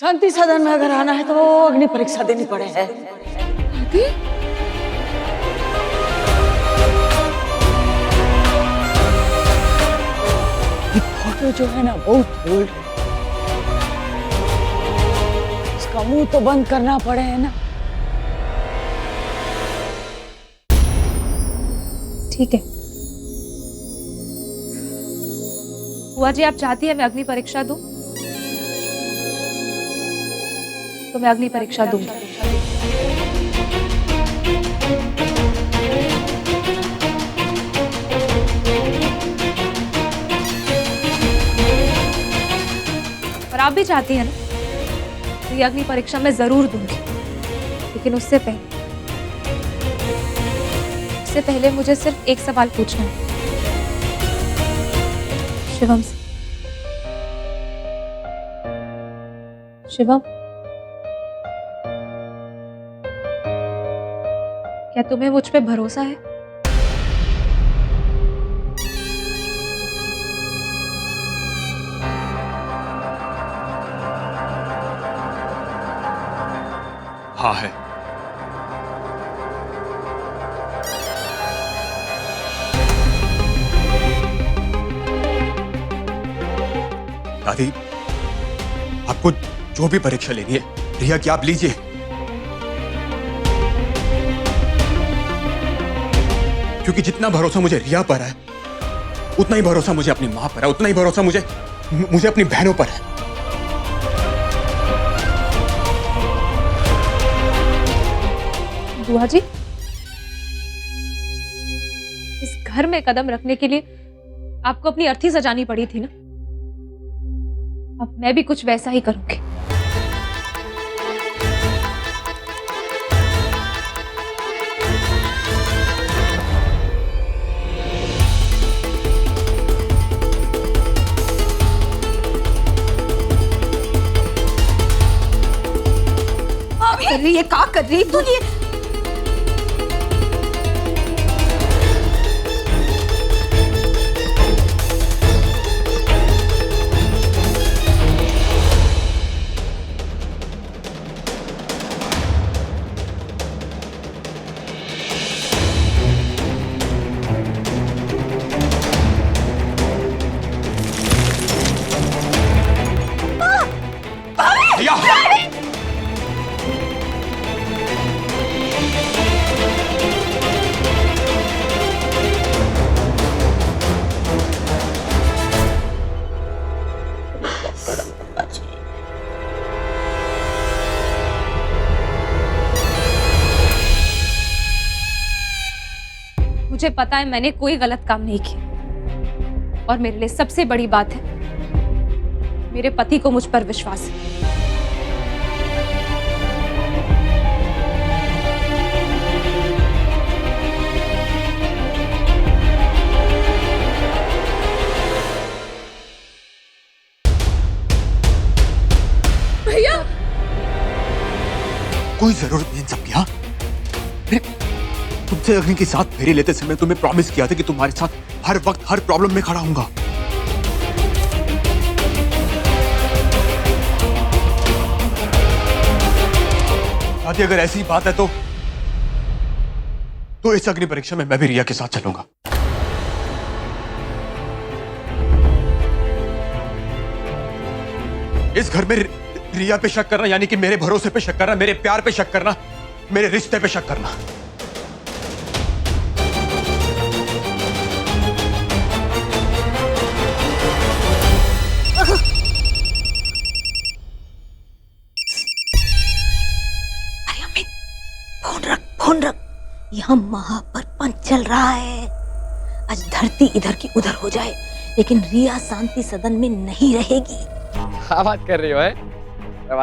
शांति सदन में अगर आना है तो अग्नि परीक्षा देनी पड़े है। ये फोटो जो है ना बहुत ओल्ड है, इसका मुंह तो बंद करना पड़े है ना। ठीक है बुआ जी, आप चाहती है मैं अग्नि परीक्षा दूं तो मैं अग्नि परीक्षा दूंगी। और आप भी चाहती हैं ना, तो ये अग्नि परीक्षा मैं जरूर दूंगी, लेकिन उससे पहले मुझे सिर्फ एक सवाल पूछना है शिवम से। शिवम, क्या तुम्हें मुझ पे भरोसा है? हाँ है। दादी, आपको जो भी परीक्षा लेनी है रिया की आप लीजिए, क्योंकि जितना भरोसा मुझे रिया पर है उतना ही भरोसा मुझे अपनी मां पर है, उतना ही भरोसा मुझे अपनी बहनों पर है। बुआ जी, इस घर में कदम रखने के लिए आपको अपनी अर्थी सजानी पड़ी थी ना, अब मैं भी कुछ वैसा ही करूंगी। कर रही है, क्या कर रही तू? ये मुझे पता है मैंने कोई गलत काम नहीं किया, और मेरे लिए सबसे बड़ी बात है मेरे पति को मुझ पर विश्वास है। भैया, कोई जरूरत नहीं इन सब की। हाँ, तुमसे अग्नि के साथ फेरी लेते समय तुम्हें प्रॉमिस किया था कि तुम्हारे साथ हर वक्त हर प्रॉब्लम में खड़ा हूंगा। दादी, अगर ऐसी बात है तो इस अग्नि परीक्षा में मैं भी रिया के साथ चलूंगा। इस घर में रिया पे शक करना यानी कि मेरे भरोसे पे शक करना, मेरे प्यार पे शक करना, मेरे रिश्ते पे शक करना। अरे अमित, फोन रख। यहाँ महाप्रपंच चल रहा है। आज धरती इधर की उधर हो जाए, लेकिन रिया शांति सदन में नहीं रहेगी। क्या बात कर रही हो?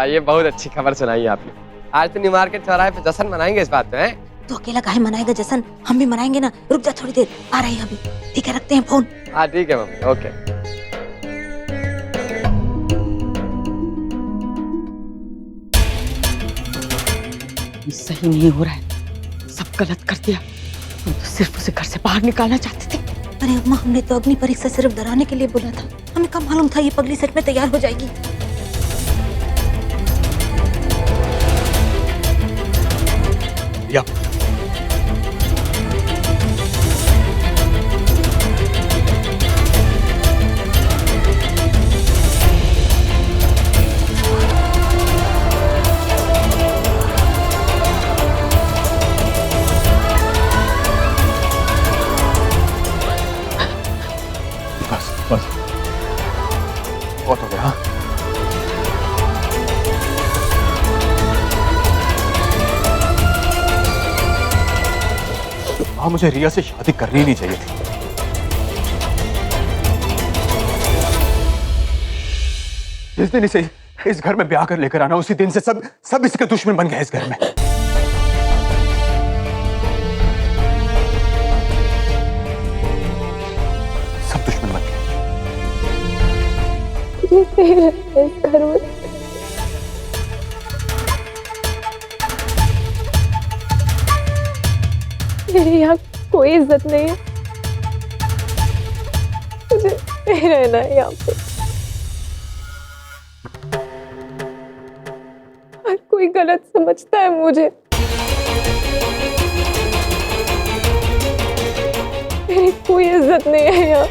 ये बहुत अच्छी खबर सुनाई है आपने। आज तो न्यू मार्केट चौराहे पे जश्न मनाएंगे इस बात पे। हैं? तो अकेला काहे मनाएगा जश्न? हम भी मनाएंगे ना। रुक जा थोड़ी देर, आ रहे हैं अभी। ठीक है, रखते हैं फोन। हाँ ठीक है मम्मी, ओके। सही नहीं हो रहा है, सब गलत कर दिया। हम तो सिर्फ उसे घर से बाहर निकालना चाहते थे। अरे अम्मा, हमने तो अग्नि परीक्षा सिर्फ डराने के लिए बोला था। हमें कब मालूम था ये पगली सच में तैयार हो जाएगी। माँ मुझे रिया से शादी करनी नहीं चाहिए थी। जिस दिन इसे इस घर में ब्याह कर लेकर आना, उसी दिन से सब इसके दुश्मन बन गए इस घर में। सब दुश्मन बन गए। इस घर में मेरी यहाँ कोई इज्जत नहीं है। मुझे नहीं रहना है यहाँ पे। हर कोई गलत समझता है मुझे। मेरी कोई इज्जत नहीं है यहाँ।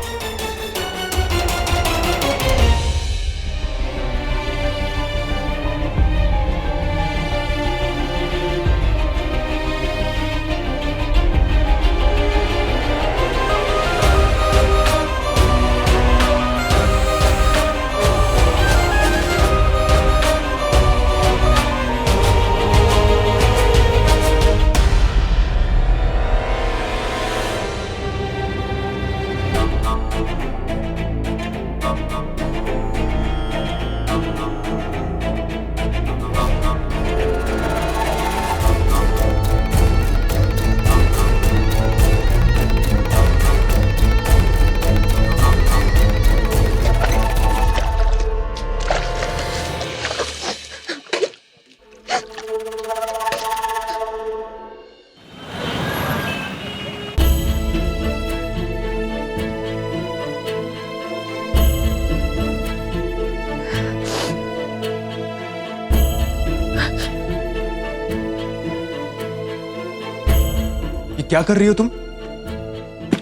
क्या कर रही हो तुम?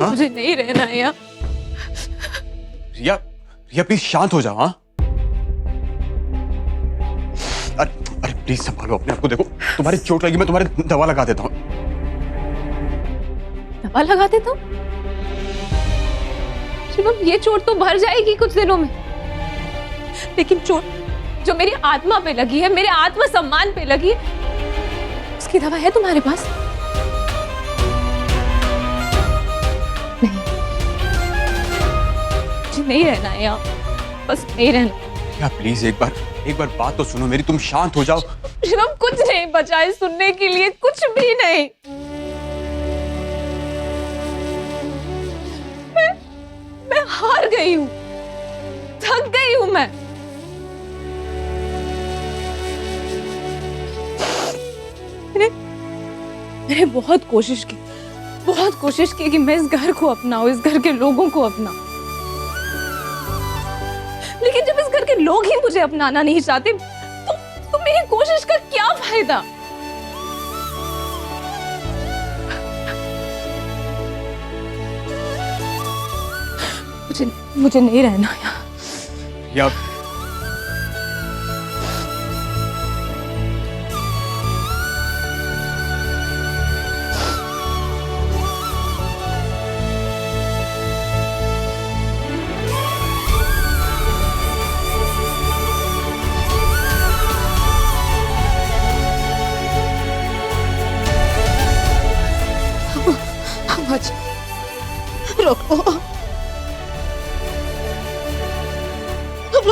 हाँ? मुझे नहीं रहना है यहाँ। रिया, रिया प्लीज शांत हो जाओ। हाँ, अरे अरे प्लीज संभालो अपने आप को। देखो तुम्हारी चोट लगी, मैं तुम्हारे दवा लगा देता हूँ। दवा लगा देता हूँ? शिवम, ये चोट तो भर जाएगी कुछ दिनों में, लेकिन चोट जो मेरी आत्मा पे लगी है, मेरे आत्म सम्मान पे लगी है, उसकी दवा है तुम्हारे पास? नहीं रहना है यहाँ, बस नहीं रहना। या प्लीज एक बार बात तो सुनो मेरी, तुम शांत हो जाओ। शिवम, कुछ नहीं बचा है सुनने के लिए, कुछ भी नहीं। मैं हार गई हूँ, थक गई हूँ मैं। मैंने बहुत कोशिश की कि मैं इस घर को अपनाऊं, इस घर के लोगों को अपनाऊं, लेकिन जब इस घर के लोग ही मुझे अपनाना नहीं चाहते तो मेरी कोशिश का क्या फायदा? मुझे नहीं रहना यहाँ। या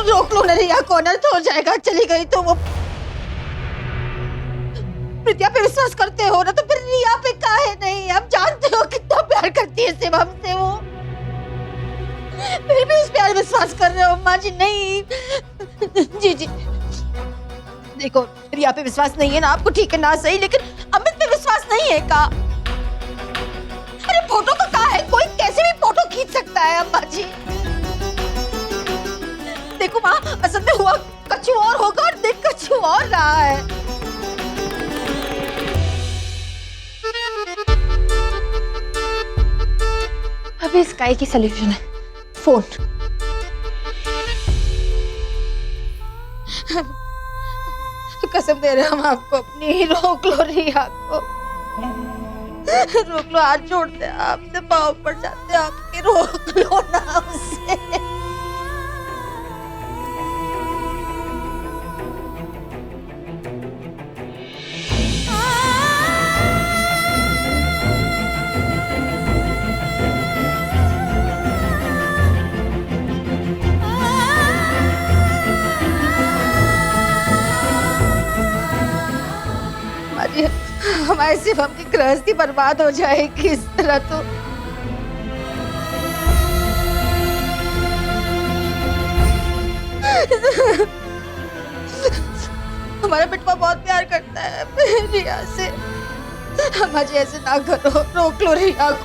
रोक लो ना रिया को, अनर्थ हो जाएगा। चली गई तो वो प्रीतिया पे विश्वास करते हो ना, तो फिर रिया पे काहे नहीं? आप जानते हो कितना प्यार करती है सिर्फ हमसे वो, फिर भी उस प्यार विश्वास कर रहे हो। माँ जी नहीं, जी देखो, रिया पे विश्वास नहीं है ना आपको, ठीक है ना, सही, लेकिन अमित पे विश्वास नहीं है का? अरे फोटो तो कहाँ है? कोई कैसे भी फोटो खींच सकता है अम्मा जी। देखो माँ, असल में हुआ कुछ और होगा और देख कुछ और रहा है। अभी इसका एक ही सलूशन है, फोन। कसम दे रहे हम आपको अपनी, ही रोक लो रिया को, रोक लो, हाथ जोड़ते आपसे, पाँव पड़ जाते आपके, रोक लो ना उसे। अरे हमारे शिवम की गृहस्थी बर्बाद हो जाएगी इस तरह तो। हमारा बिटवा बहुत प्यार करता है रिया से। अम्मा जी ऐसे ना करो, रोक लो रिया को।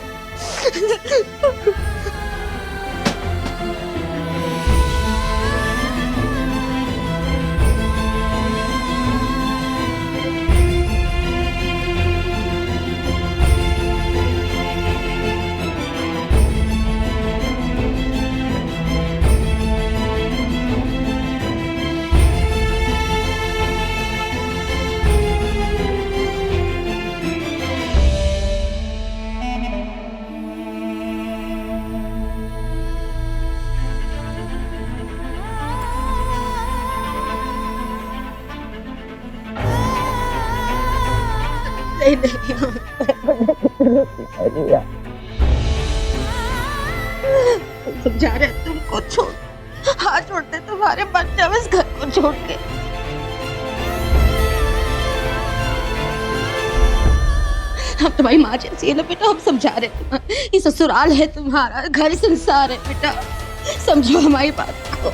समझा रहे तुमको, छोड़, हाथ छोड़ते तुम्हारे बच्चे इस घर को छोड़ के। हम तुम्हारी माँ जैसी है ना बेटा, हम समझा रहे तुम्हारा, ये ससुराल है तुम्हारा, घर संसार है बेटा, समझो हमारी बात को।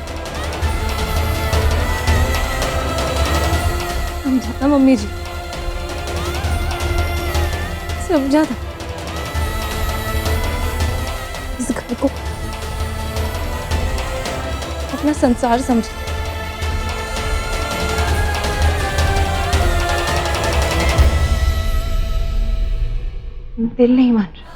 समझा था मम्मी जी, समझा था। इस घर को अपना संसार समझ। दिल नहीं मान रहा।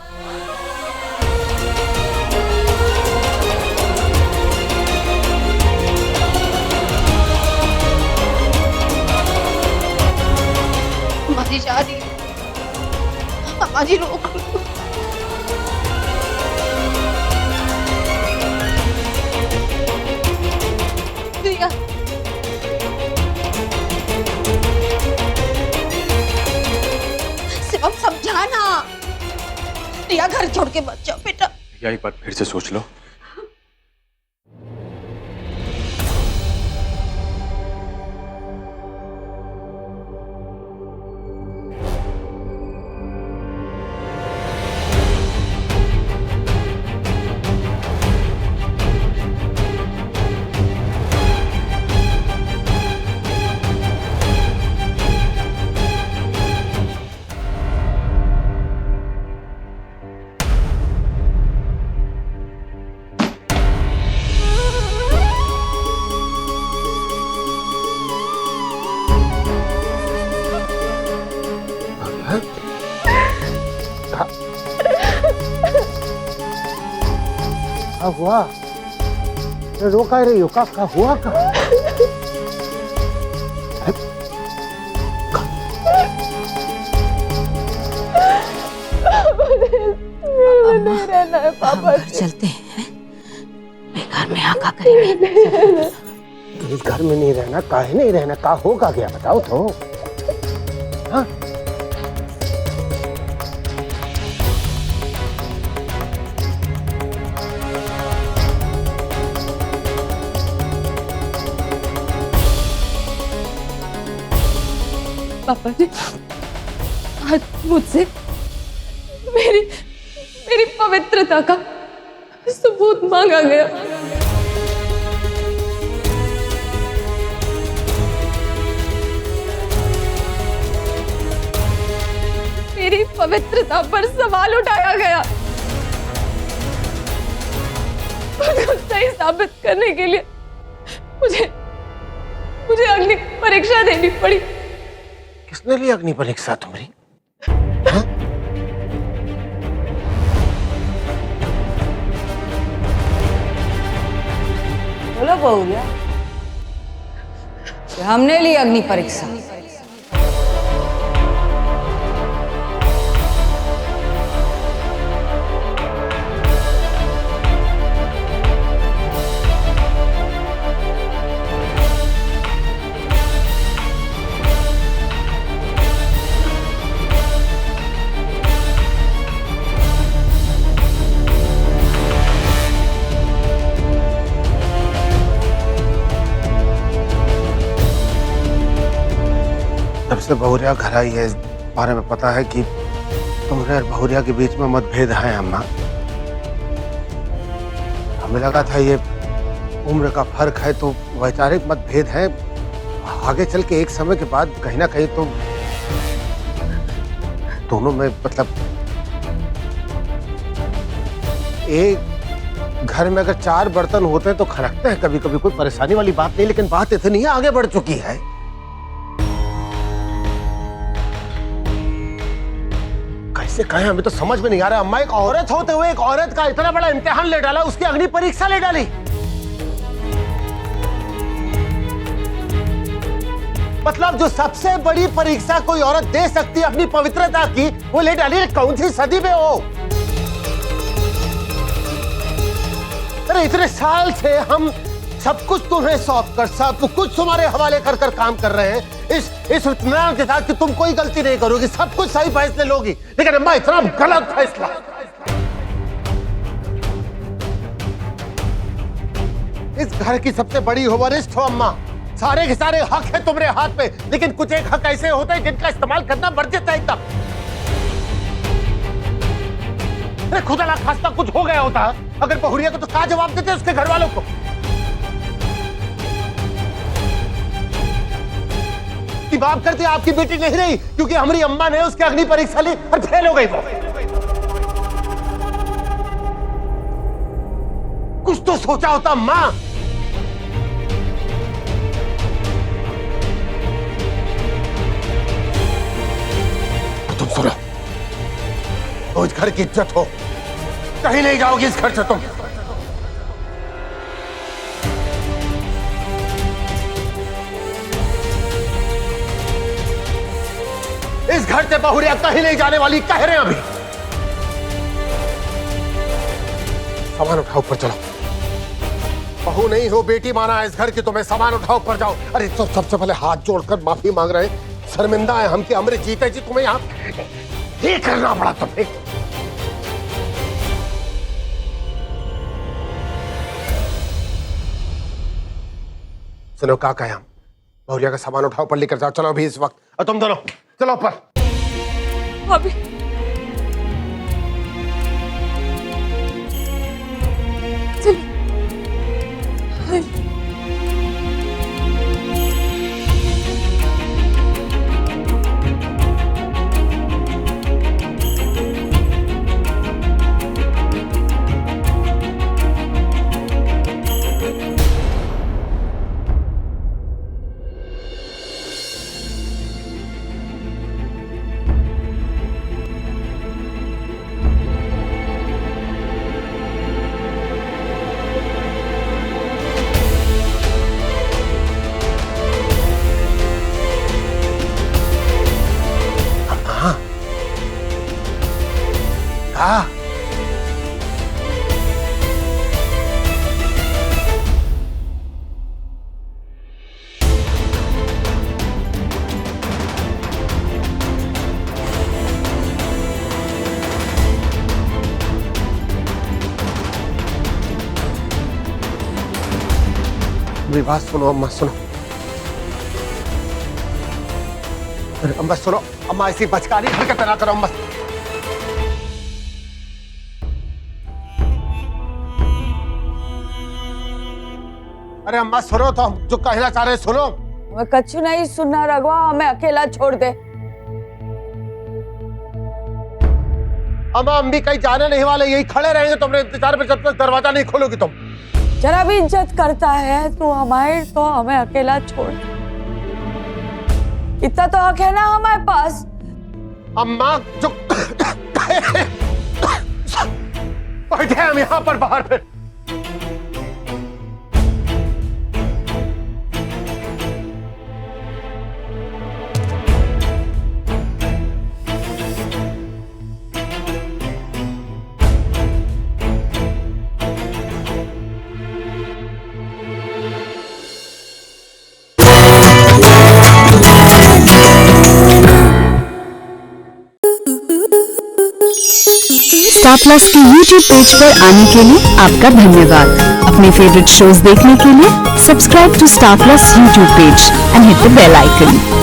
हमारी शादी, हमारी रोक लो। रिया, शिवम समझाना, रिया घर छोड़ के मत जाओ बेटा। रिया एक बार फिर से सोच लो। क्या हुआ? रोका रही हो? क्या हुआ? नहीं रहना है पापा। हम घर चलते हैं, बेकार में आका करेंगे। इस घर में नहीं रहना, काहे नहीं रहना? क्या होगा क्या बताओ तो। हाँ? पापा जी, आज मुझसे मेरी पवित्रता का सबूत मांगा गया। मेरी पवित्रता पर सवाल उठाया गया। उसको सही साबित करने के लिए मुझे अग्नि परीक्षा देनी पड़ी। किसने ली अग्नि परीक्षा तुम्हारी? बोलो बहुरिया, हमने ली अग्नि परीक्षा। तब से बहुरिया घर आई है, बारे में पता है कि तुम्हारे और बहुरिया के बीच में मतभेद है अम्मा। हमें लगा था ये उम्र का फर्क है तो वैचारिक मतभेद है, आगे चल के एक समय के बाद कहीं ना कहीं तो दोनों में मतलब एक घर में अगर 4 बर्तन होते हैं तो खड़कते हैं कभी कभी, कोई परेशानी वाली बात नहीं, लेकिन बात इतनी आगे बढ़ चुकी है। कैसे कहें, हमें तो समझ में नहीं आ रहा अम्मा। एक औरत होते हुए एक औरत का इतना बड़ा इम्तिहान ले डाला, उसकी अग्नि परीक्षा ले डाली। मतलब जो सबसे बड़ी परीक्षा कोई औरत दे सकती है अपनी पवित्रता की, वो ले डाली। कौन सी सदी में हो? अरे इतने साल से हम सब कुछ तुम्हें सौंप कर, सब कुछ तुम्हारे हवाले कर कर काम कर रहे हैं इस इत्मीनान के साथ कि तुम कोई गलती नहीं करोगी, सब कुछ सही फैसले लोगी। लेकिन अम्मा इतना गलत फैसला। इस घर की सबसे बड़ी हो, वरिष्ठ हो अम्मा, सारे के सारे हक है तुम्हारे हाथ पे, लेकिन कुछ एक हक ऐसे होते हैं जिनका इस्तेमाल करना वर्जित है एकदम। अरे खुदा ना खास्ता कुछ हो गया होता अगर बहुरिया को, तो क्या जवाब देते उसके घर वालों को कि माफ करते आपकी बेटी नहीं रही क्योंकि हमारी अम्मा ने उसकी अग्नि परीक्षा ली और फेल हो गई वो। कुछ तो सोचा होता अम्मा। तुम सुनो, तो इस घर की इज्जत हो, कहीं नहीं जाओगी इस घर से तुम। इस घर से बहुरिया कहीं नहीं जाने वाली, कह रहे हैं अभी। सामान उठाओ, ऊपर चलो। बहू नहीं हो, बेटी माना है इस घर की तुम्हें। सामान उठाओ, ऊपर जाओ। अरे तो सबसे पहले हाथ जोड़कर माफी मांग रहे हैं, शर्मिंदा है हम कि अमृत जीते जी तुम्हें यहाँ ये करना पड़ा तुम्हें। सुनो क्या कहे हम, बहुरिया का सामान उठाओ, ऊपर लेकर जाओ। चलो अभी इस वक्त। और तुम दोनों चलो ऊपर। अभी मेरी बात सुनो अम्मा, सुनो। अरे अम्मा सुनो, अम्मा ऐसी बचकानी हरकत ना करो अम्मा। अरे अम्मा सुनो, तो हम जो कहना चाह रहे सुनो। मैं कछु नहीं सुनना रघुआ, हमें अकेला छोड़ दे। अम्मा हम भी कहीं जाने नहीं वाले, यही खड़े रहेंगे तुम्हारे इंतजार में जब तक दरवाजा नहीं खोलोगी तुम। जरा भी इज्जत करता है तू हमारे, तो हमें अकेला छोड़। इतना तो हक है ना हमारे पास। अम्मा जो बैठे हम यहाँ पर बाहर पे। स्टार प्लस के YouTube पेज पर आने के लिए आपका धन्यवाद। अपने फेवरेट शोज देखने के लिए subscribe to Star Plus YouTube page and hit the bell icon.